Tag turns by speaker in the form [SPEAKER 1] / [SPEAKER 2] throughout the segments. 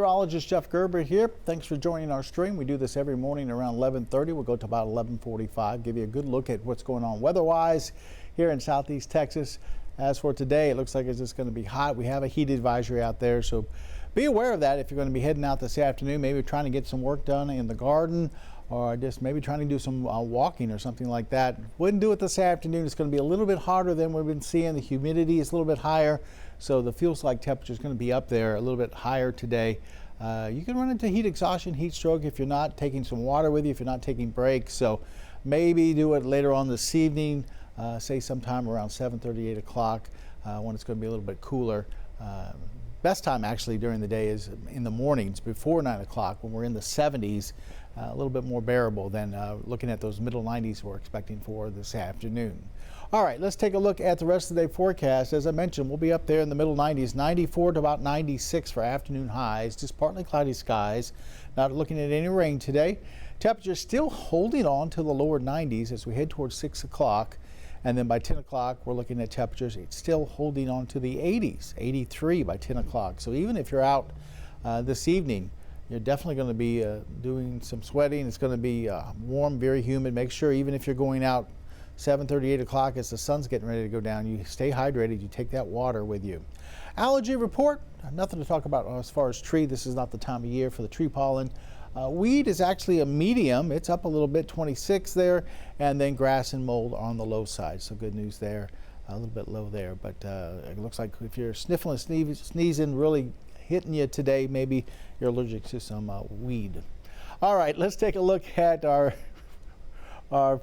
[SPEAKER 1] Meteorologist Jeff Gerber here. Thanks for joining our stream. We do this every morning around 11:30. We'll go to about 11:45, give you a good look at what's going on weather-wise here in southeast Texas. As for today, it looks like it's just going to be hot. We have a heat advisory out there, so be aware of that if you're going to be heading out this afternoon, maybe trying to get some work done in the garden or just maybe trying to do some walking or something like that. Wouldn't do it this afternoon. It's going to be a little bit hotter than we've been seeing. The humidity is a little bit higher, so the feels-like temperature is going to be up there a little bit higher today. You can run into heat exhaustion, heat stroke if you're not taking some water with you, if you're not taking breaks. So maybe do it later on this evening, say sometime around 7:30, 8 o'clock when it's going to be a little bit cooler. Best time actually during the day is in the mornings before 9 o'clock when we're in the 70s, a little bit more bearable than looking at those middle 90s we're expecting for this afternoon. All right, let's take a look at the rest of the day forecast. As I mentioned, we'll be up there in the middle 90s, 94 to about 96 for afternoon highs, just partly cloudy skies. Not looking at any rain today. Temperatures still holding on to the lower 90s as we head towards 6 o'clock. And then by 10 o'clock, we're looking at temperatures it's still holding on to the 80s, 83 by 10 o'clock. So even if you're out this evening, you're definitely going to be doing some sweating. It's going to be warm, very humid. Make sure even if you're going out 7:30, 8 o'clock as the sun's getting ready to go down, you stay hydrated, you take that water with you. Allergy report, nothing to talk about as far as tree. This is not the time of year for the tree pollen. Weed is actually a medium. It's up a little bit, 26 there, and then grass and mold on the low side. So good news there, a little bit low there. But it looks like if you're sniffling and sneezing, really hitting you today, maybe you're allergic to some weed. All right, let's take a look at our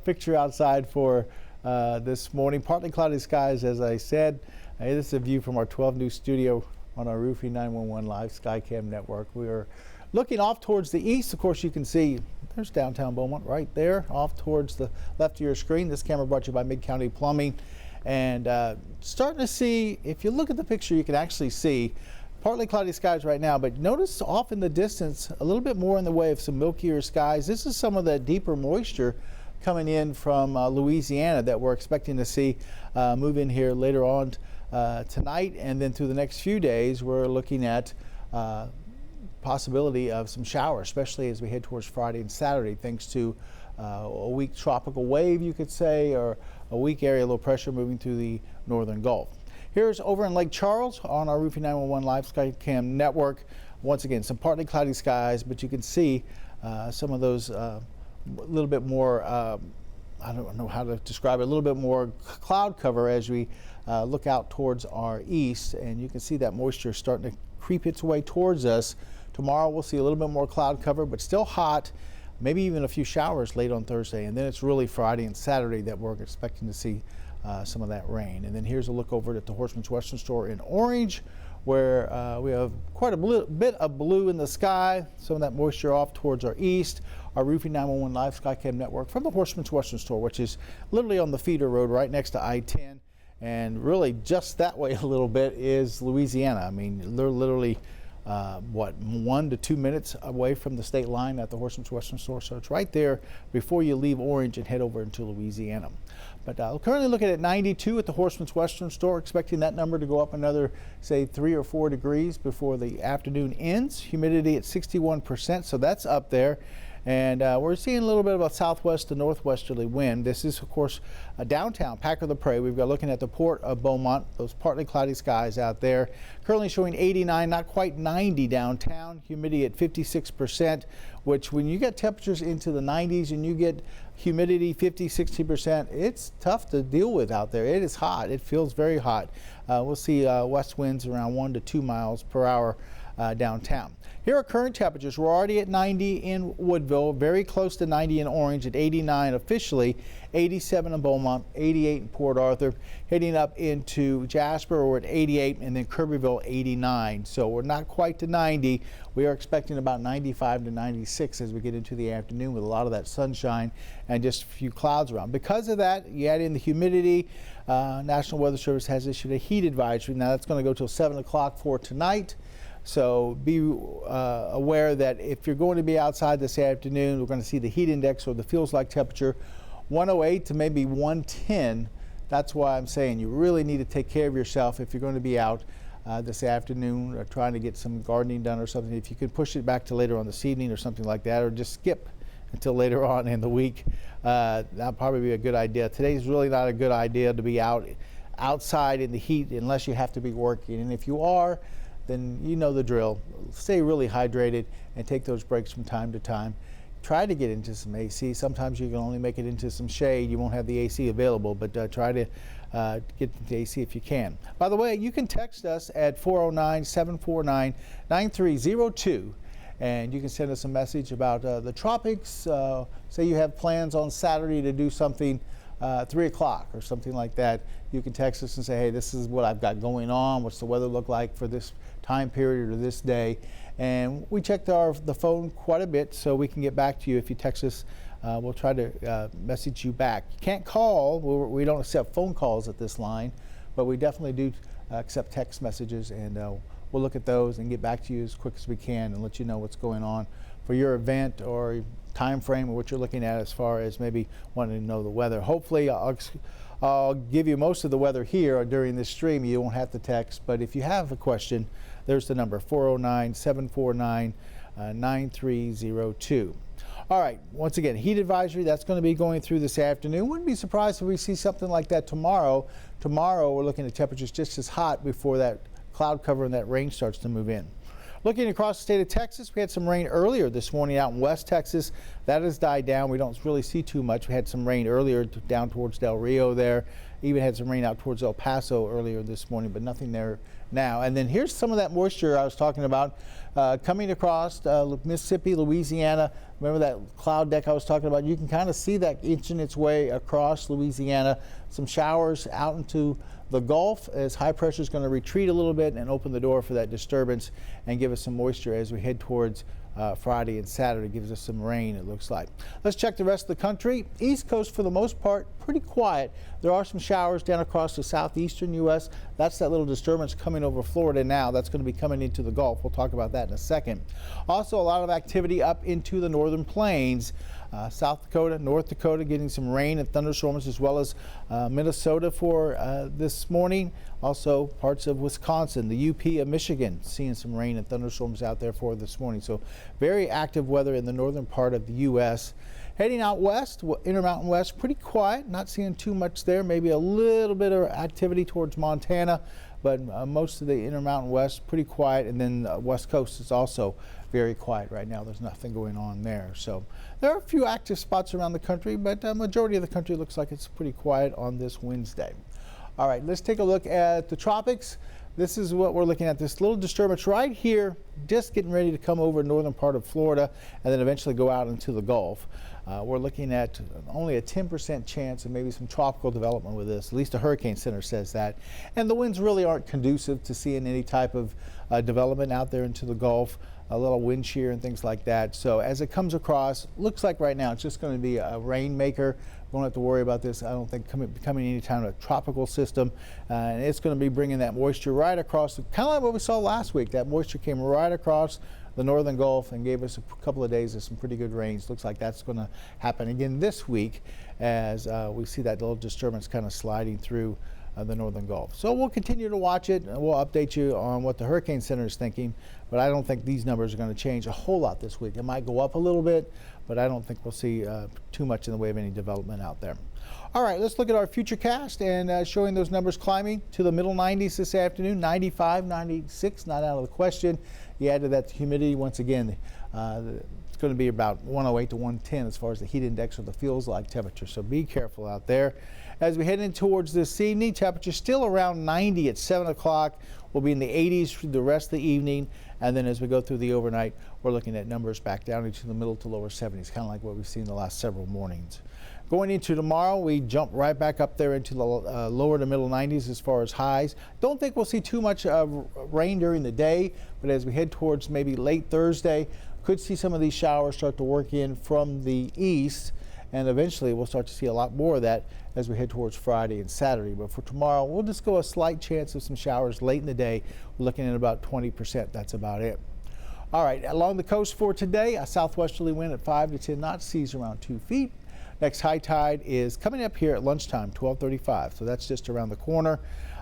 [SPEAKER 1] picture outside for this morning. Partly cloudy skies, as I said. This is a view from our 12 News studio on our Roofing 911 Live Skycam network. We are looking off towards the east. Of course, you can see there's downtown Beaumont right there off towards the left of your screen. This camera brought to you by Mid-County Plumbing. And starting to see, if you look at the picture, you can actually see partly cloudy skies right now, but notice off in the distance a little bit more in the way of some milkier skies. This is some of that deeper moisture coming in from Louisiana that we're expecting to see move in here later on tonight, and then through the next few days we're looking at possibility of some showers, especially as we head towards Friday and Saturday, thanks to a weak tropical wave, you could say, or a weak area low pressure moving through the northern Gulf. Here's over in Lake Charles on our Roofing 911 Live Skycam network. Once again, some partly cloudy skies, but you can see some of those a little bit more, I don't know how to describe it, a little bit more cloud cover as we look out towards our east, and you can see that moisture starting to creep its way towards us. Tomorrow we'll see a little bit more cloud cover, but still hot, maybe even a few showers late on Thursday, and then it's really Friday and Saturday that we're expecting to see some of that rain. And then here's a look over at the Horseman's Western Store in Orange, where we have quite a bit of blue in the sky, some of that moisture off towards our east. Our Roofing 911 Live Skycam network from the Horseman's Western Store, which is literally on the feeder road right next to I-10, and really just that way a little bit is Louisiana. I mean, they're literally 1 to 2 minutes away from the state line at the Horseman's Western Store, so it's right there before you leave Orange and head over into Louisiana. But currently looking at 92 at the Horseman's Western Store, expecting that number to go up another, say, 3 or 4 degrees before the afternoon ends. Humidity at 61%, so that's up there. And we're seeing a little bit of a southwest to northwesterly wind. This is, of course, downtown Pack of the Prairie. We've got looking at the port of Beaumont, those partly cloudy skies out there. Currently showing 89, not quite 90 downtown. Humidity at 56%, which when you get temperatures into the 90s and you get humidity 50, 60%, it's tough to deal with out there. It is hot. It feels very hot. We'll see west winds around 1 to 2 miles per hour downtown. Here are current temperatures. We're already at 90 in Woodville, very close to 90 in Orange, at 89 officially, 87 in Beaumont, 88 in Port Arthur. Heading up into Jasper, we're at 88, and then Kirbyville 89. So we're not quite to 90. We are expecting about 95 to 96 as we get into the afternoon with a lot of that sunshine and just a few clouds around. Because of that, you add in the humidity. National Weather Service has issued a heat advisory. Now that's going to go till 7 o'clock for tonight. So be aware that if you're going to be outside this afternoon, we're going to see the heat index or the feels like temperature 108 to maybe 110. That's why I'm saying you really need to take care of yourself if you're going to be out this afternoon, trying to get some gardening done or something. If you could push it back to later on this evening or something like that, or just skip until later on in the week, that'll probably be a good idea. Today's really not a good idea to be outside in the heat unless you have to be working. And if you are, then you know the drill. Stay really hydrated and take those breaks from time to time. Try to get into some AC. Sometimes you can only make it into some shade. You won't have the AC available, but try to get into AC if you can. By the way, you can text us at 409-749-9302. And you can send us a message about the tropics. Say you have plans on Saturday to do something 3 o'clock or something like that. You can text us and say, hey, this is what I've got going on. What's the weather look like for this time period or this day? And we check the phone quite a bit, so we can get back to you. If you text us, we'll try to message you back. You can't call. We don't accept phone calls at this line, but we definitely do accept text messages, and we'll look at those and get back to you as quick as we can and let you know what's going on for your event or time frame or what you're looking at as far as maybe wanting to know the weather. Hopefully I'll give you most of the weather here during this stream. You won't have to text, but if you have a question, there's the number, 409-749-9302. All right, once again, heat advisory, that's going to be going through this afternoon. Wouldn't be surprised if we see something like that tomorrow. Tomorrow we're looking at temperatures just as hot before that cloud cover and that rain starts to move in. Looking across the state of Texas, we had some rain earlier this morning out in West Texas. That has died down. We don't really see too much. We had some rain earlier down towards Del Rio there. Even had some rain out towards El Paso earlier this morning, but nothing there now. And then here's some of that moisture I was talking about coming across Mississippi, Louisiana. Remember that cloud deck I was talking about? You can kind of see that inching its way across Louisiana. Some showers out into the Gulf as high pressure is going to retreat a little bit and open the door for that disturbance and give us some moisture as we head towards Friday and Saturday. Gives us some rain, it looks like. Let's check the rest of the country. East Coast, for the most part, pretty quiet. There are some showers down across the southeastern U.S. That's that little disturbance coming over Florida now. That's going to be coming into the Gulf. We'll talk about that in a second. Also, a lot of activity up into the northern plains. South Dakota, North Dakota getting some rain and thunderstorms, as well as Minnesota for this morning. Also parts of Wisconsin, the UP of Michigan, seeing some rain and thunderstorms out there for this morning. So very active weather in the northern part of the U.S. Heading out west, Intermountain West, pretty quiet, not seeing too much there. Maybe a little bit of activity towards Montana, but most of the Intermountain West pretty quiet. And then West Coast is also very quiet right now. There's nothing going on there. So there are a few active spots around the country, but the majority of the country looks like it's pretty quiet on this Wednesday. All right, let's take a look at the tropics. This is what we're looking at, this little disturbance right here, just getting ready to come over northern part of Florida and then eventually go out into the Gulf. We're looking at only a 10% chance of maybe some tropical development with this. At least the Hurricane Center says that. And the winds really aren't conducive to seeing any type of development out there into the Gulf. A little wind shear and things like that. So as it comes across, looks like right now it's just going to be a rainmaker. We don't have to worry about this. I don't think becoming any kind of tropical system. And it's going to be bringing that moisture right across, kind of like what we saw last week. That moisture came right across the northern Gulf and gave us a couple of days of some pretty good rains. Looks like that's going to happen again this week as we see that little disturbance kind of sliding through the northern Gulf. So we'll continue to watch it, and we'll update you on what the Hurricane Center is thinking, but I don't think these numbers are going to change a whole lot this week. It might go up a little bit, but I don't think we'll see too much in the way of any development out there. All right, let's look at our futurecast and showing those numbers climbing to the middle 90s this afternoon. 95, 96, not out of the question. You add to that the humidity once again. It's going to be about 108 to 110 as far as the heat index or the feels like temperature, so be careful out there. As we head in towards this evening, temperature still around 90 at 7 o'clock. We'll be in the 80s for the rest of the evening, and then as we go through the overnight, we're looking at numbers back down into the middle to lower 70s, kind of like what we've seen the last several mornings. Going into tomorrow, we jump right back up there into the lower to middle 90s as far as highs. Don't think we'll see too much rain during the day, but as we head towards maybe late Thursday, could see some of these showers start to work in from the east, and eventually we'll start to see a lot more of that as we head towards Friday and Saturday. But for tomorrow, we'll just go a slight chance of some showers late in the day. We're looking at about 20%. That's about it. All right, along the coast for today, a southwesterly wind at 5 to 10 knots, seas around 2 feet. Next high tide is coming up here at lunchtime, 12:35, so that's just around the corner.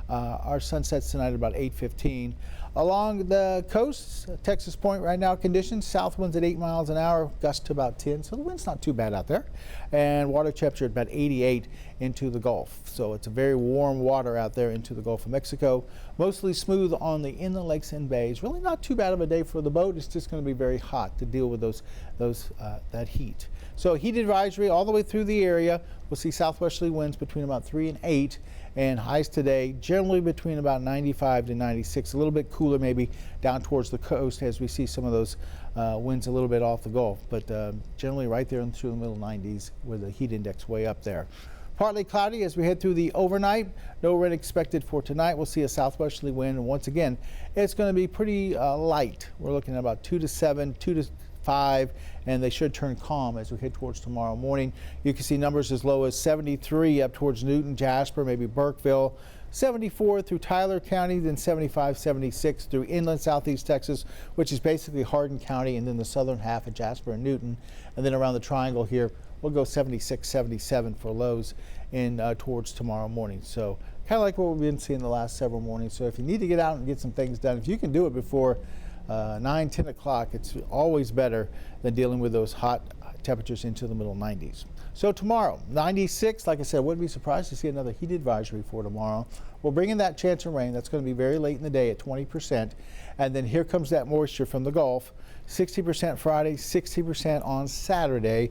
[SPEAKER 1] Our sun sets tonight at about 8:15. Along the coast, Texas Point right now conditions, south winds at 8 miles an hour, gust to about 10, so the wind's not too bad out there. And water temperature at about 88 into the Gulf. So it's a very warm water out there into the Gulf of Mexico. Mostly smooth on the inland lakes and bays. Really not too bad of a day for the boat. It's just going to be very hot to deal with that heat. So heat advisory all the way through the area. We'll see southwesterly winds between about 3 and 8. And highs today generally between about 95 to 96, a little bit cooler maybe down towards the coast as we see some of those winds a little bit off the Gulf, but generally right there through the middle 90s with the heat index way up there. Partly cloudy as we head through the overnight. No rain expected for tonight. We'll see a southwesterly wind, and once again, it's going to be pretty light. We're looking at about 2 to 7, 2 to 5, and they should turn calm as we head towards tomorrow morning. You can see numbers as low as 73 up towards Newton, Jasper, maybe Burkeville, 74 through Tyler County, then 75, 76 through inland southeast Texas, which is basically Hardin County, and then the southern half of Jasper and Newton, and then around the triangle here, we'll go 76, 77 for lows in towards tomorrow morning. So kind of like what we've been seeing the last several mornings. So if you need to get out and get some things done, if you can do it before 9, 10 o'clock, it's always better than dealing with those hot temperatures into the middle 90s. So tomorrow, 96, like I said, wouldn't be surprised to see another heat advisory for tomorrow. We'll bring in that chance of rain. That's going to be very late in the day at 20%. And then here comes that moisture from the Gulf, 60% Friday, 60% on Saturday.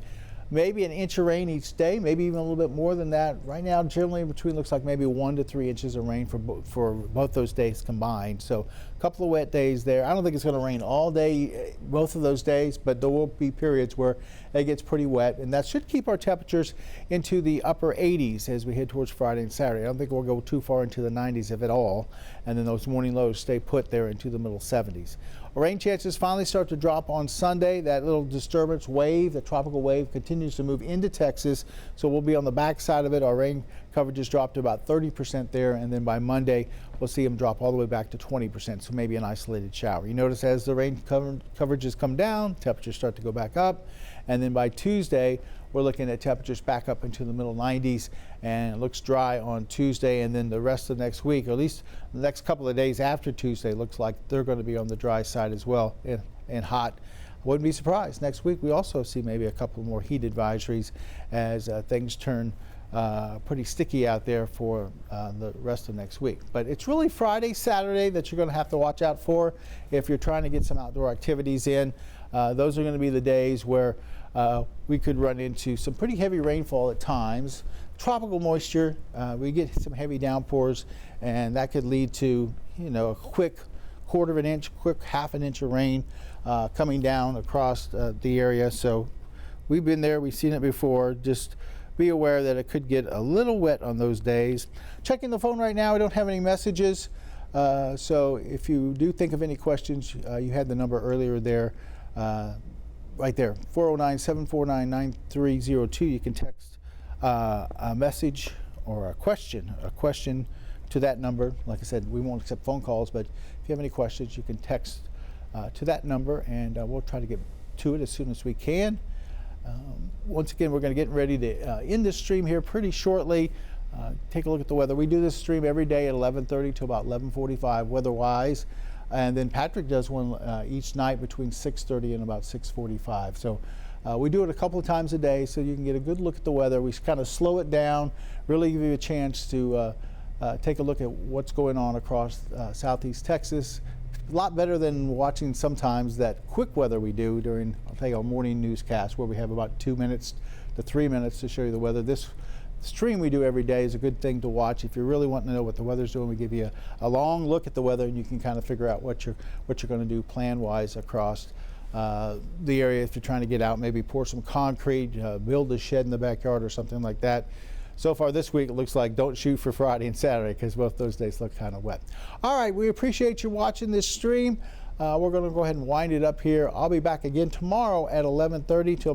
[SPEAKER 1] Maybe an inch of rain each day, maybe even a little bit more than that. Right now, generally in between, looks like maybe 1 to 3 inches of rain for both those days combined. So a couple of wet days there. I don't think it's going to rain all day, both of those days, but there will be periods where it gets pretty wet, and that should keep our temperatures into the upper 80s as we head towards Friday and Saturday. I don't think we'll go too far into the 90s, if at all, and then those morning lows stay put there into the middle 70s. Rain chances finally start to drop on Sunday. That little disturbance wave, the tropical wave, continues to move into Texas, so we'll be on the back side of it. Our rain coverage has dropped to about 30% there, and then by Monday we'll see them drop all the way back to 20%, so maybe an isolated shower. You notice as the rain coverages come down, temperatures start to go back up, and then by Tuesday we're looking at temperatures back up into the middle 90s, and it looks dry on Tuesday, and then the rest of next week, or at least the next couple of days after Tuesday, looks like they're going to be on the dry side as well and hot. Wouldn't be surprised. Next week we also see maybe a couple more heat advisories as things turn pretty sticky out there for the rest of next week. But it's really Friday, Saturday that you're going to have to watch out for if you're trying to get some outdoor activities in. Those are going to be the days where we could run into some pretty heavy rainfall at times. Tropical moisture, we get some heavy downpours, and that could lead to, you know, a quick quarter of an inch, quick half an inch of rain coming down across the area. So we've been there, we've seen it before. Just be aware that it could get a little wet on those days. Checking the phone right now, I don't have any messages. So if you do think of any questions, you had the number earlier there. Right there, 409-749-9302. You can text a message or a question to that number. Like I said, we won't accept phone calls, but if you have any questions, you can text to that number, and we'll try to get to it as soon as we can. Once again, we're going to get ready to end this stream here pretty shortly. Take a look at the weather. We do this stream every day at 11:30 to about 11:45 weather-wise. And then Patrick does one each night between 6:30 and about 6:45. So we do it a couple of times a day so you can get a good look at the weather. We kind of slow it down, really give you a chance to take a look at what's going on across southeast Texas. A lot better than watching sometimes that quick weather we do during, I'll tell you, our morning newscast, where we have about 2 minutes to 3 minutes to show you the weather. This stream we do every day is a good thing to watch. If you're really wanting to know what the weather's doing, we give you a long look at the weather, and you can kind of figure out what you're going to do plan-wise across the area. If you're trying to get out, maybe pour some concrete, build a shed in the backyard or something like that. So far this week, it looks like don't shoot for Friday and Saturday, because both those days look kind of wet. All right, we appreciate you watching this stream. We're going to go ahead and wind it up here. I'll be back again tomorrow at 11:30 till